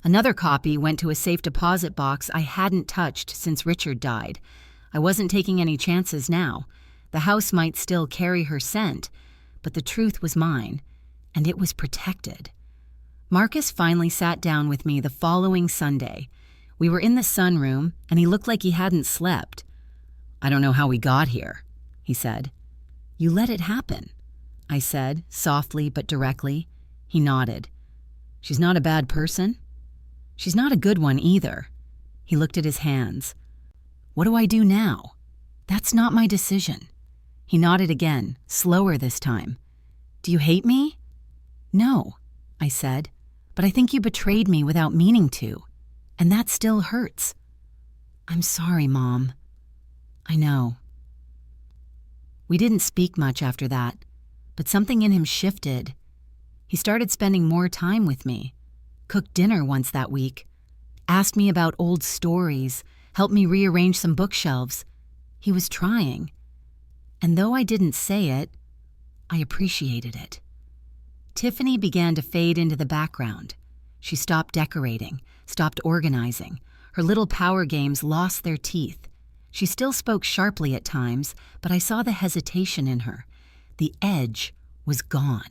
Another copy went to a safe deposit box I hadn't touched since Richard died. I wasn't taking any chances now. The house might still carry her scent, but the truth was mine, and it was protected. Marcus finally sat down with me the following Sunday. We were in the sunroom, and he looked like he hadn't slept. "I don't know how we got here," he said. "You let it happen," I said, softly but directly. He nodded. "She's not a bad person?" "She's not a good one either." He looked at his hands. "What do I do now?" "That's not my decision." He nodded again, slower this time. "Do you hate me?" "No," I said, "but I think you betrayed me without meaning to, and that still hurts." "I'm sorry, Mom." "I know." We didn't speak much after that, but something in him shifted. He started spending more time with me, cooked dinner once that week, asked me about old stories, helped me rearrange some bookshelves. He was trying. And though I didn't say it, I appreciated it. Tiffany began to fade into the background. She stopped decorating, stopped organizing. Her little power games lost their teeth. She still spoke sharply at times, but I saw the hesitation in her. The edge was gone.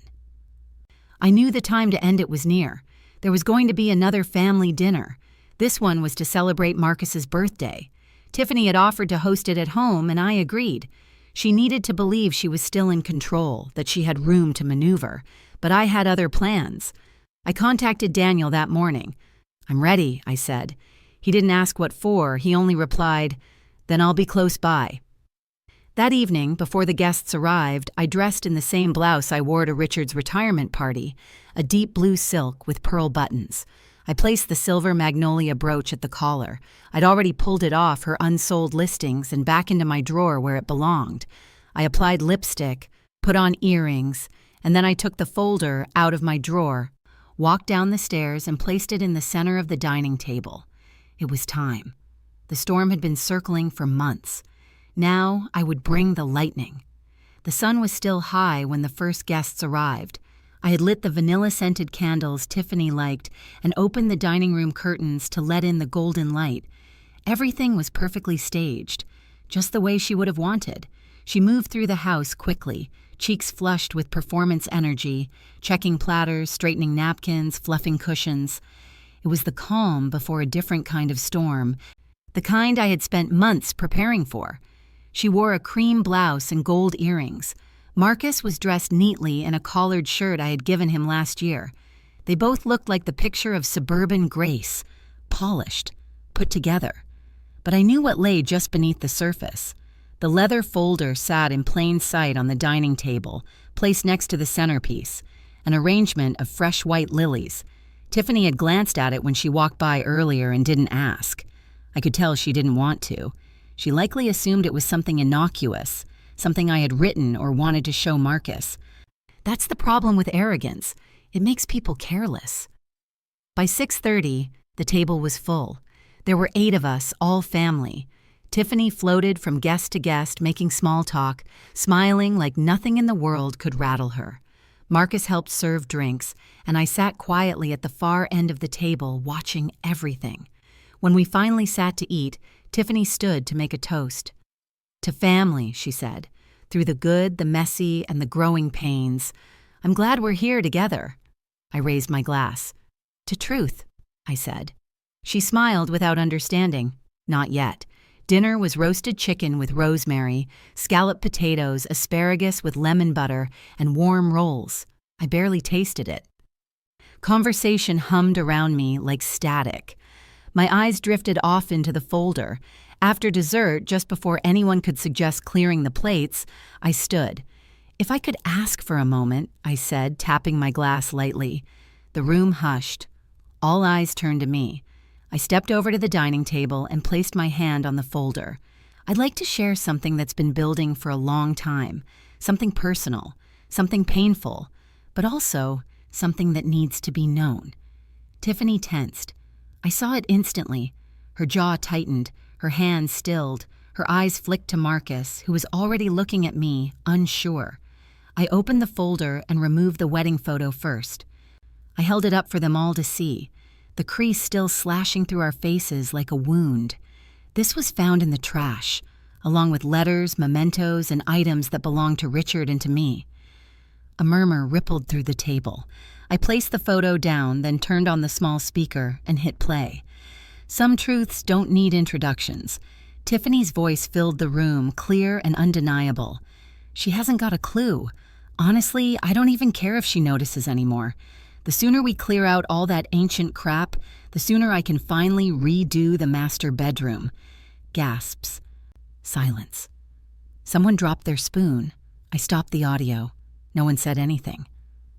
I knew the time to end it was near. There was going to be another family dinner. This one was to celebrate Marcus's birthday. Tiffany had offered to host it at home, and I agreed. She needed to believe she was still in control, that she had room to maneuver, but I had other plans. I contacted Daniel that morning. "I'm ready," I said. He didn't ask what for, he only replied, "Then I'll be close by." That evening, before the guests arrived, I dressed in the same blouse I wore to Richard's retirement party, a deep blue silk with pearl buttons. I placed the silver magnolia brooch at the collar. I'd already pulled it off her unsold listings and back into my drawer where it belonged. I applied lipstick, put on earrings, and then I took the folder out of my drawer, walked down the stairs, and placed it in the center of the dining table. It was time. The storm had been circling for months. Now I would bring the lightning. The sun was still high when the first guests arrived. I had lit the vanilla-scented candles Tiffany liked and opened the dining room curtains to let in the golden light. Everything was perfectly staged, just the way she would have wanted. She moved through the house quickly, cheeks flushed with performance energy, checking platters, straightening napkins, fluffing cushions. It was the calm before a different kind of storm, the kind I had spent months preparing for. She wore a cream blouse and gold earrings. Marcus was dressed neatly in a collared shirt I had given him last year. They both looked like the picture of suburban grace, polished, put together. But I knew what lay just beneath the surface. The leather folder sat in plain sight on the dining table, placed next to the centerpiece, an arrangement of fresh white lilies. Tiffany had glanced at it when she walked by earlier and didn't ask. I could tell she didn't want to. She likely assumed it was something innocuous, something I had written or wanted to show Marcus. That's the problem with arrogance. It makes people careless. By 6:30, the table was full. There were 8 of us, all family. Tiffany floated from guest to guest, making small talk, smiling like nothing in the world could rattle her. Marcus helped serve drinks, and I sat quietly at the far end of the table, watching everything. When we finally sat to eat, Tiffany stood to make a toast. "To family," she said, "through the good, the messy, and the growing pains. I'm glad we're here together." I raised my glass. "To truth," I said. She smiled without understanding. Not yet. Dinner was roasted chicken with rosemary, scalloped potatoes, asparagus with lemon butter, and warm rolls. I barely tasted it. Conversation hummed around me like static. My eyes drifted off into the folder. After dessert, just before anyone could suggest clearing the plates, I stood. "If I could ask for a moment," I said, tapping my glass lightly. The room hushed. All eyes turned to me. I stepped over to the dining table and placed my hand on the folder. "I'd like to share something that's been building for a long time, something personal, something painful, but also something that needs to be known." Tiffany tensed. I saw it instantly. Her jaw tightened, her hands stilled, her eyes flicked to Marcus, who was already looking at me, unsure. I opened the folder and removed the wedding photo first. I held it up for them all to see, the crease still slashing through our faces like a wound. This was found in the trash, along with letters, mementos, and items that belonged to Richard and to me. A murmur rippled through the table. I placed the photo down, then turned on the small speaker and hit play. Some truths don't need introductions. Tiffany's voice filled the room, clear and undeniable. She hasn't got a clue. Honestly, I don't even care if she notices anymore. The sooner we clear out all that ancient crap, the sooner I can finally redo the master bedroom. Gasps. Silence. Someone dropped their spoon. I stopped the audio. No one said anything.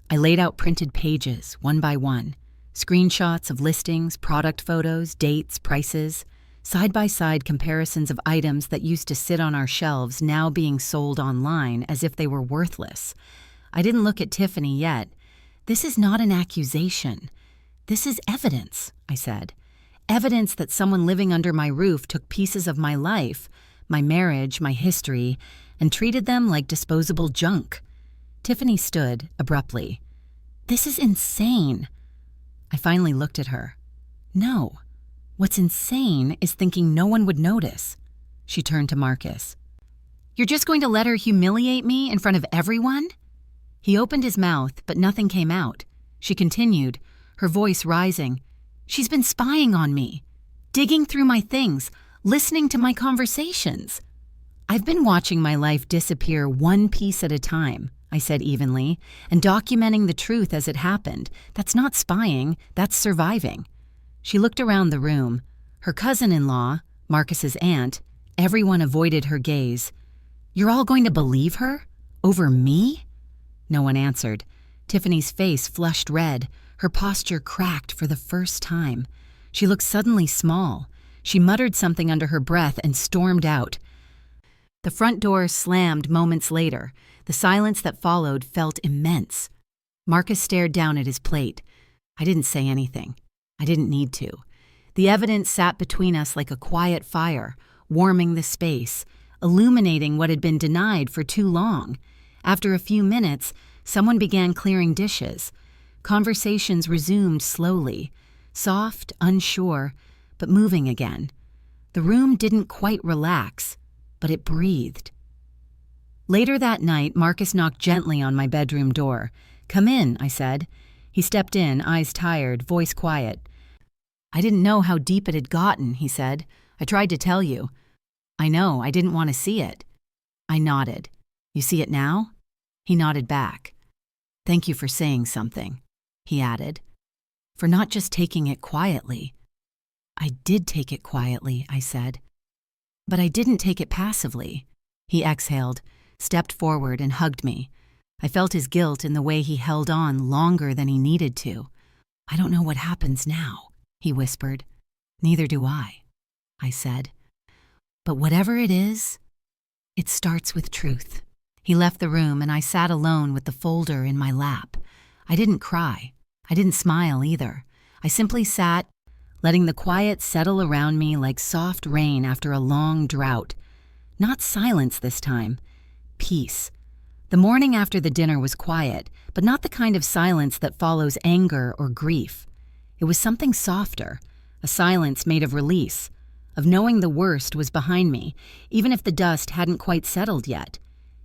I laid out printed pages, one by one. Screenshots of listings, product photos, dates, prices. Side-by-side comparisons of items that used to sit on our shelves now being sold online as if they were worthless. I didn't look at Tiffany yet. "This is not an accusation. This is evidence," I said. "Evidence that someone living under my roof took pieces of my life, my marriage, my history, and treated them like disposable junk." Tiffany stood abruptly. "This is insane." I finally looked at her. "No. What's insane is thinking no one would notice." She turned to Marcus. "You're just going to let her humiliate me in front of everyone?" He opened his mouth, but nothing came out. She continued, her voice rising. "She's been spying on me, digging through my things, listening to my conversations." "I've been watching my life disappear one piece at a time," I said evenly, "and documenting the truth as it happened. That's not spying, that's surviving." She looked around the room. Her cousin-in-law, Marcus's aunt, everyone avoided her gaze. "You're all going to believe her? Over me?" No one answered. Tiffany's face flushed red. Her posture cracked for the first time. She looked suddenly small. She muttered something under her breath and stormed out. The front door slammed moments later. The silence that followed felt immense. Marcus stared down at his plate. I didn't say anything. I didn't need to. The evidence sat between us like a quiet fire, warming the space, illuminating what had been denied for too long. After a few minutes, someone began clearing dishes. Conversations resumed slowly, soft, unsure, but moving again. The room didn't quite relax, but it breathed. Later that night, Marcus knocked gently on my bedroom door. "Come in," I said. He stepped in, eyes tired, voice quiet. "I didn't know how deep it had gotten," he said. "I tried to tell you." "I know, I didn't want to see it." I nodded. "You see it now?" He nodded back. "Thank you for saying something," he added. "For not just taking it quietly." "I did take it quietly," I said. "But I didn't take it passively." He exhaled, stepped forward, and hugged me. I felt his guilt in the way he held on longer than he needed to. "I don't know what happens now," he whispered. "Neither do I said. "But whatever it is, it starts with truth." He left the room, and I sat alone with the folder in my lap. I didn't cry. I didn't smile either. I simply sat, letting the quiet settle around me like soft rain after a long drought. Not silence this time. Peace. The morning after the dinner was quiet, but not the kind of silence that follows anger or grief. It was something softer, a silence made of release, of knowing the worst was behind me, even if the dust hadn't quite settled yet.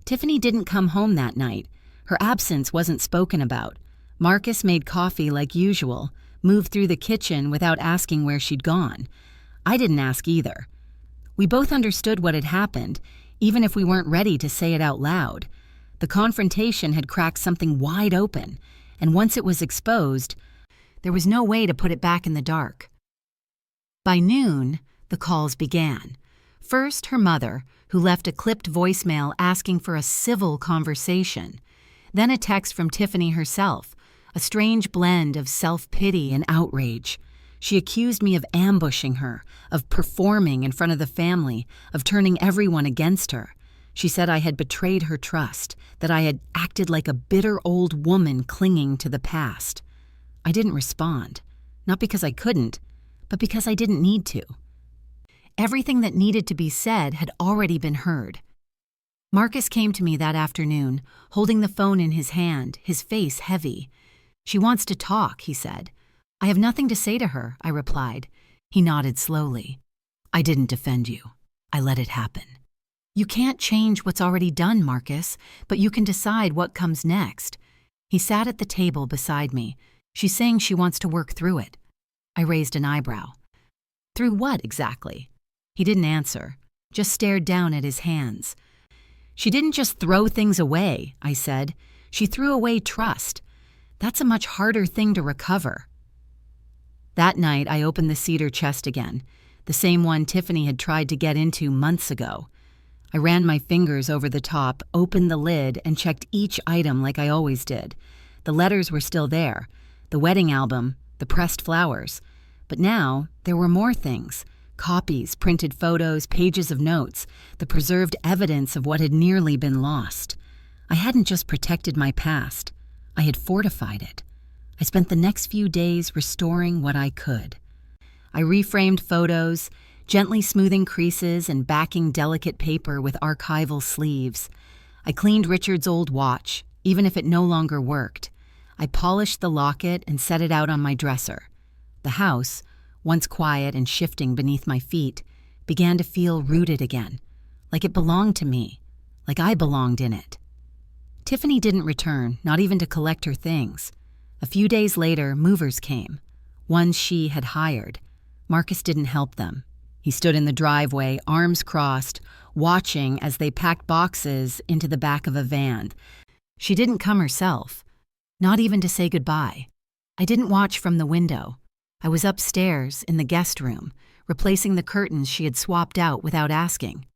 Tiffany didn't come home that night. Her absence wasn't spoken about. Marcus made coffee like usual, moved through the kitchen without asking where she'd gone. I didn't ask either. We both understood what had happened, even if we weren't ready to say it out loud. The confrontation had cracked something wide open, and once it was exposed, there was no way to put it back in the dark. By noon, the calls began. First, her mother, who left a clipped voicemail asking for a civil conversation. Then a text from Tiffany herself, a strange blend of self-pity and outrage. She accused me of ambushing her, of performing in front of the family, of turning everyone against her. She said I had betrayed her trust, that I had acted like a bitter old woman clinging to the past. I didn't respond, not because I couldn't, but because I didn't need to. Everything that needed to be said had already been heard. Marcus came to me that afternoon, holding the phone in his hand, his face heavy. "She wants to talk," he said. "I have nothing to say to her," I replied. He nodded slowly. "I didn't defend you. I let it happen." "You can't change what's already done, Marcus, but you can decide what comes next." He sat at the table beside me. "She's saying she wants to work through it." I raised an eyebrow. "Through what exactly?" He didn't answer, just stared down at his hands. "She didn't just throw things away," I said. "She threw away trust. That's a much harder thing to recover." That night, I opened the cedar chest again, the same one Tiffany had tried to get into months ago. I ran my fingers over the top, opened the lid, and checked each item like I always did. The letters were still there, the wedding album, the pressed flowers. But now, there were more things. Copies, printed photos, pages of notes, the preserved evidence of what had nearly been lost. I hadn't just protected my past. I had fortified it. I spent the next few days restoring what I could. I reframed photos, gently smoothing creases and backing delicate paper with archival sleeves. I cleaned Richard's old watch, even if it no longer worked. I polished the locket and set it out on my dresser. The house, once quiet and shifting beneath my feet, began to feel rooted again, like it belonged to me, like I belonged in it. Tiffany didn't return, not even to collect her things. A few days later, movers came, ones she had hired. Marcus didn't help them. He stood in the driveway, arms crossed, watching as they packed boxes into the back of a van. She didn't come herself, not even to say goodbye. I didn't watch from the window. I was upstairs in the guest room, replacing the curtains she had swapped out without asking.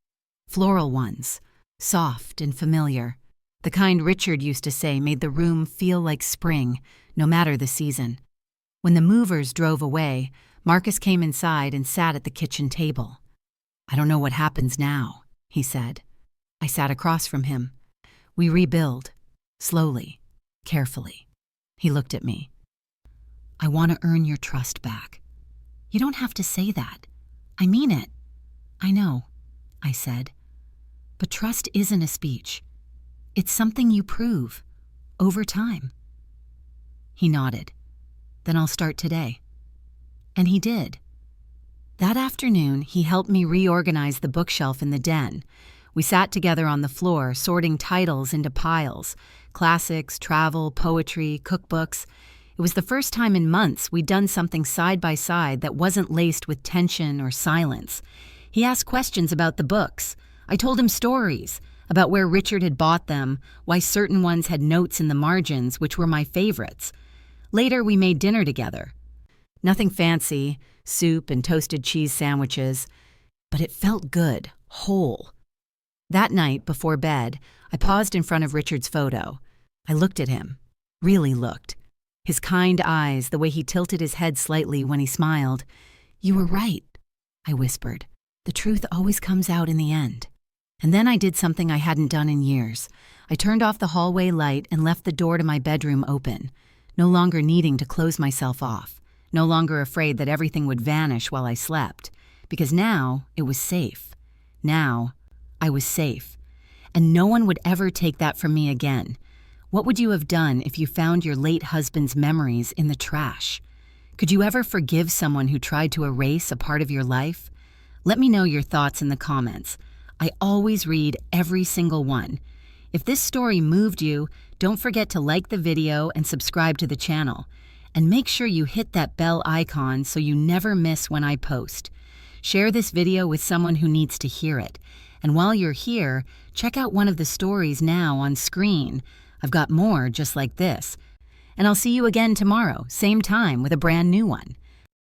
Floral ones, soft and familiar. The kind Richard used to say made the room feel like spring, no matter the season. When the movers drove away, Marcus came inside and sat at the kitchen table. "I don't know what happens now," he said. I sat across from him. "We rebuild, slowly, carefully." He looked at me. "I want to earn your trust back." "You don't have to say that. I mean it." "I know," I said. "But trust isn't a speech. It's something you prove, over time." He nodded. "Then I'll start today." And he did. That afternoon, he helped me reorganize the bookshelf in the den. We sat together on the floor, sorting titles into piles: classics, travel, poetry, cookbooks. It was the first time in months we'd done something side by side that wasn't laced with tension or silence. He asked questions about the books. I told him stories about where Richard had bought them, why certain ones had notes in the margins, which were my favorites. Later, we made dinner together. Nothing fancy, soup and toasted cheese sandwiches, but it felt good, whole. That night, before bed, I paused in front of Richard's photo. I looked at him, really looked. His kind eyes, the way he tilted his head slightly when he smiled. "You were right," I whispered. "The truth always comes out in the end." And then I did something I hadn't done in years. I turned off the hallway light and left the door to my bedroom open, no longer needing to close myself off, no longer afraid that everything would vanish while I slept, because now it was safe. Now I was safe, and no one would ever take that from me again. What would you have done if you found your late husband's memories in the trash? Could you ever forgive someone who tried to erase a part of your life? Let me know your thoughts in the comments. I always read every single one. If this story moved you, don't forget to like the video and subscribe to the channel. And make sure you hit that bell icon so you never miss when I post. Share this video with someone who needs to hear it. And while you're here, check out one of the stories now on screen. I've got more just like this. And I'll see you again tomorrow, same time, with a brand new one.